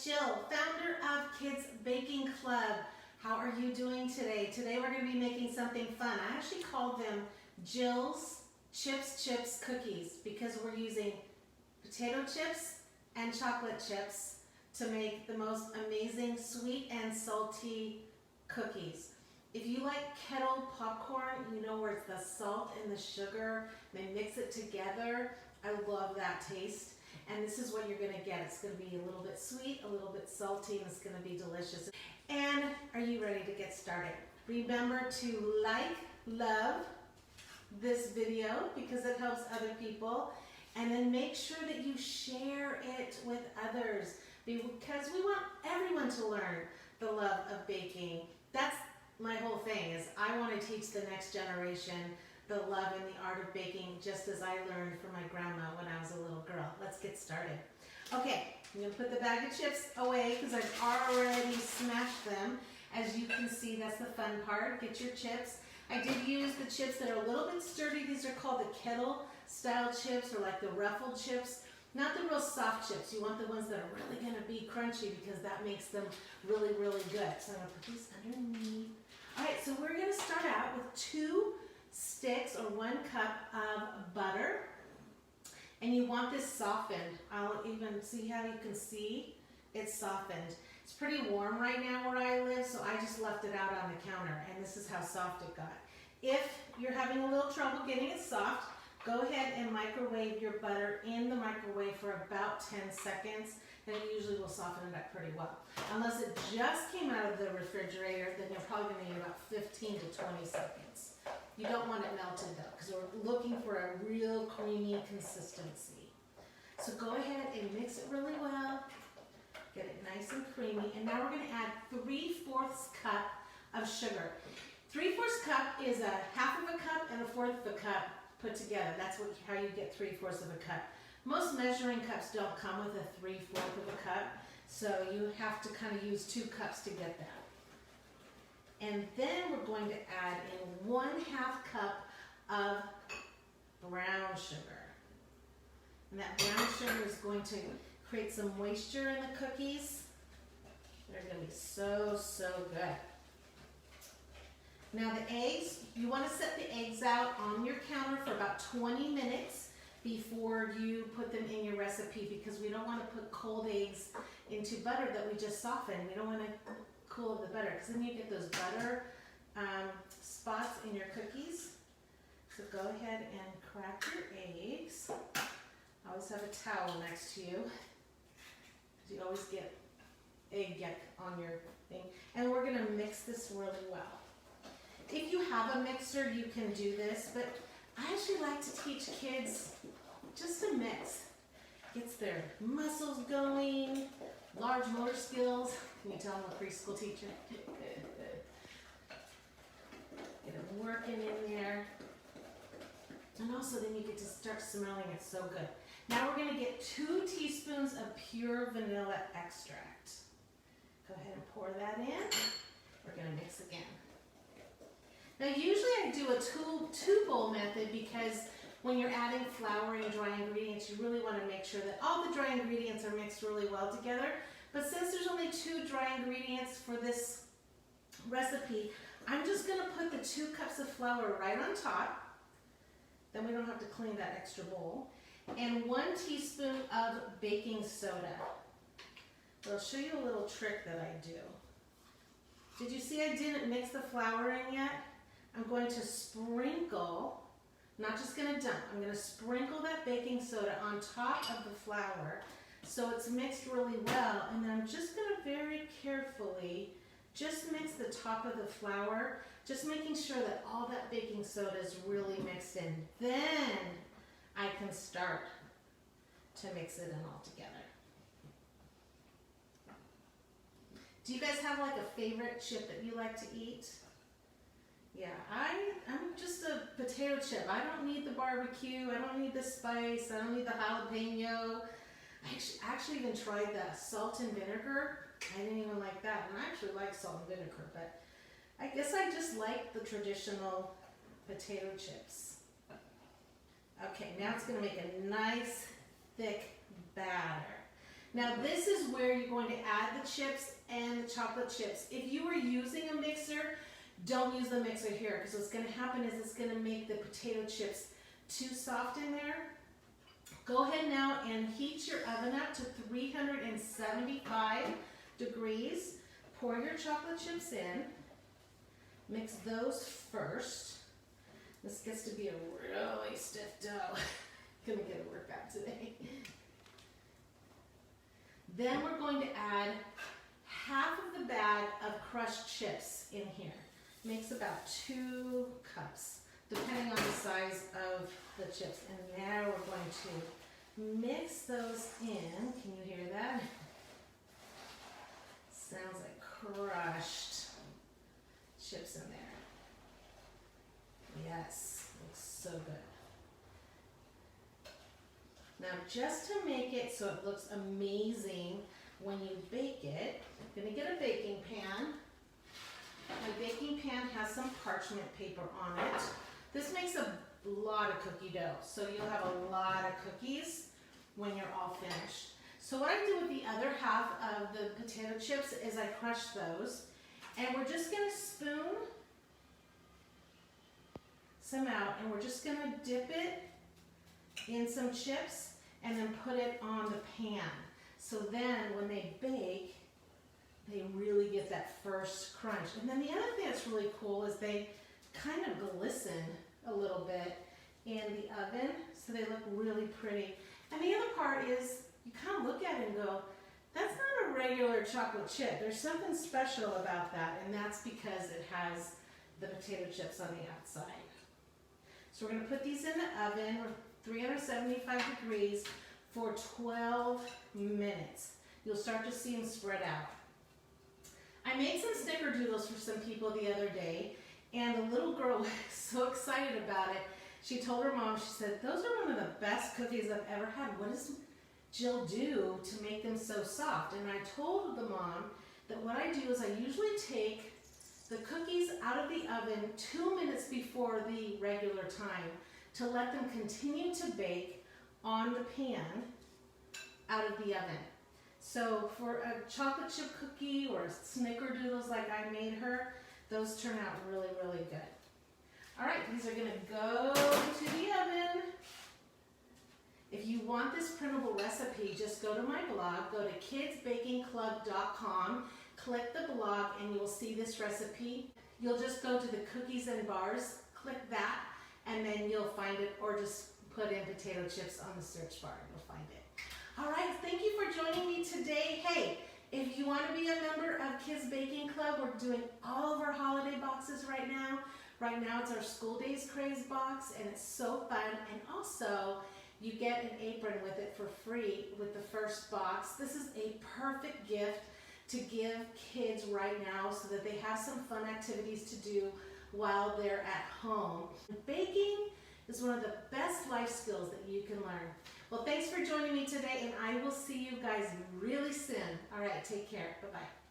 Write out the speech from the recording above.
Jill, founder of Kids Baking Club. How are you doing today? Today we're going to be making something fun. I actually called them Jill's Chips Cookies because we're using potato chips and chocolate chips to make the most amazing sweet and salty cookies. If you like kettle popcorn, you know where it's the salt and the sugar, they mix it together. I love that taste. And this is what you're going to get. It's going to be a little bit sweet, a little bit salty, and it's going to be delicious. And are you ready to get started? Remember to like, love this video because it helps other people. And then make sure that you share it with others because we want everyone to learn the love of baking. That's my whole thing, is I want to teach the next generation the love and the art of baking, just as I learned from my grandma when I was a little girl. Let's get started. Okay, I'm going to put the bag of chips away because I've already smashed them. As you can see, that's the fun part. Get your chips. I did use the chips that are a little bit sturdy. These are called the kettle style chips, or like the ruffled chips. Not the real soft chips. You want the ones that are really going to be crunchy because that makes them really, really good. So I'm going to put these underneath. All right, so we're going to start out with 2 sticks or 1 cup of butter, and you want this softened. I'll even see how you can see it's softened. It's pretty warm right now where I live, so I just left it out on the counter, and this is how soft it got. If you're having a little trouble getting it soft, go ahead and microwave your butter in the microwave for about 10 seconds, and it usually will soften it up pretty well. Unless it just came out of the refrigerator, then you're probably going to need about 15 to 20 seconds. You don't want it melted though, because we're looking for a real creamy consistency. So go ahead and mix it really well. Get it nice and creamy. And now we're going to add 3/4 cup of sugar. 3/4 cup is a half of a cup and a fourth of a cup put together. That's how you get 3/4 of a cup. Most measuring cups don't come with a 3/4 of a cup, so you have to kind of use 2 cups to get that. And then we're going to add in 1/2 cup of brown sugar. And that brown sugar is going to create some moisture in the cookies. They're going to be so, so good. Now the eggs, you want to set the eggs out on your counter for about 20 minutes before you put them in your recipe, because we don't want to put cold eggs into butter that we just softened. We don't want to cool the butter, because then you get those butter spots in your cookies. So go ahead and crack your eggs. Always have a towel next to you, because you always get egg yuck on your thing. And we're going to mix this really well. If you have a mixer, you can do this, but I actually like to teach kids just to mix. Gets their muscles going, large motor skills. Can you tell I'm a preschool teacher? Get them working in there. And also then you get to start smelling it so good. Now we're going to get 2 teaspoons of pure vanilla extract. Go ahead and pour that in. We're going to mix again. Now usually I do a 2-bowl method because when you're adding flour and dry ingredients, you really want to make sure that all the dry ingredients are mixed really well together. But since there's only 2 dry ingredients for this recipe, I'm just going to put the 2 cups of flour right on top. Then we don't have to clean that extra bowl. And 1 teaspoon of baking soda. I'll show you a little trick that I do. Did you see I didn't mix the flour in yet? I'm going to sprinkle, not just going to dump, I'm going to sprinkle that baking soda on top of the flour so it's mixed really well. And then I'm just going to very carefully just mix the top of the flour, just making sure that all that baking soda is really mixed in. Then I can start to mix it in all together. Do you guys have like a favorite chip that you like to eat? Yeah, I'm just a potato chip. I don't need the barbecue. I don't need the spice. I don't need the jalapeno. I actually even tried the salt and vinegar. I didn't even like that. And I actually like salt and vinegar, but I guess I just like the traditional potato chips. Okay, now it's going to make a nice thick batter. Now this is where you're going to add the chips and the chocolate chips. If you were using a mixer, don't use the mixer here, because what's going to happen is it's going to make the potato chips too soft in there. Go ahead now and heat your oven up to 375 degrees. Pour your chocolate chips in. Mix those first. This gets to be a really stiff dough. Gonna get a workout today. Then we're going to add half of the bag of crushed chips in here. Makes about 2 cups, depending on the size of the chips. And now we're going to mix those in. Can you hear that? Sounds like crushed chips in there. Yes, looks so good. Now just to make it so it looks amazing when you bake it, I'm going to get a baking pan. My baking pan has some parchment paper on it. This makes a lot of cookie dough, so you'll have a lot of cookies when you're all finished. So what I do with the other half of the potato chips is I crush those, and we're just going to spoon some out, and we're just going to dip it in some chips and then put it on the pan. So then when they bake, they really get that first crunch. And then the other thing that's really cool is they kind of glisten a little bit in the oven, so they look really pretty. And the other part is you kind of look at it and go, that's not a regular chocolate chip. There's something special about that, and that's because it has the potato chips on the outside. So we're going to put these in the oven, 375 degrees, for 12 minutes. You'll start to see them spread out. I made some snickerdoodles for some people the other day, and the little girl was so excited about it. She told her mom, she said, those are one of the best cookies I've ever had. What does Jill do to make them so soft? And I told the mom that what I do is I usually take the cookies out of the oven 2 minutes before the regular time to let them continue to bake on the pan out of the oven. So for a chocolate chip cookie or snickerdoodles like I made her, those turn out really, really good. All right, these are gonna go to the oven. If you want this printable recipe, just go to my blog, go to kidsbakingclub.com, click the blog, and you'll see this recipe. You'll just go to the cookies and bars, click that, and then you'll find it, or just put in potato chips on the search bar and you'll find it. All right, thank you for joining me today. Hey, if you want to be a member of Kids Baking Club, we're doing all of our holiday boxes right now. Right now it's our School Days Craze box, and it's so fun. And also, you get an apron with it for free with the first box. This is a perfect gift to give kids right now so that they have some fun activities to do while they're at home. Baking is one of the best life skills that you can learn. Well, thanks for joining me today, and I will see you guys really soon. All right, take care. Bye-bye.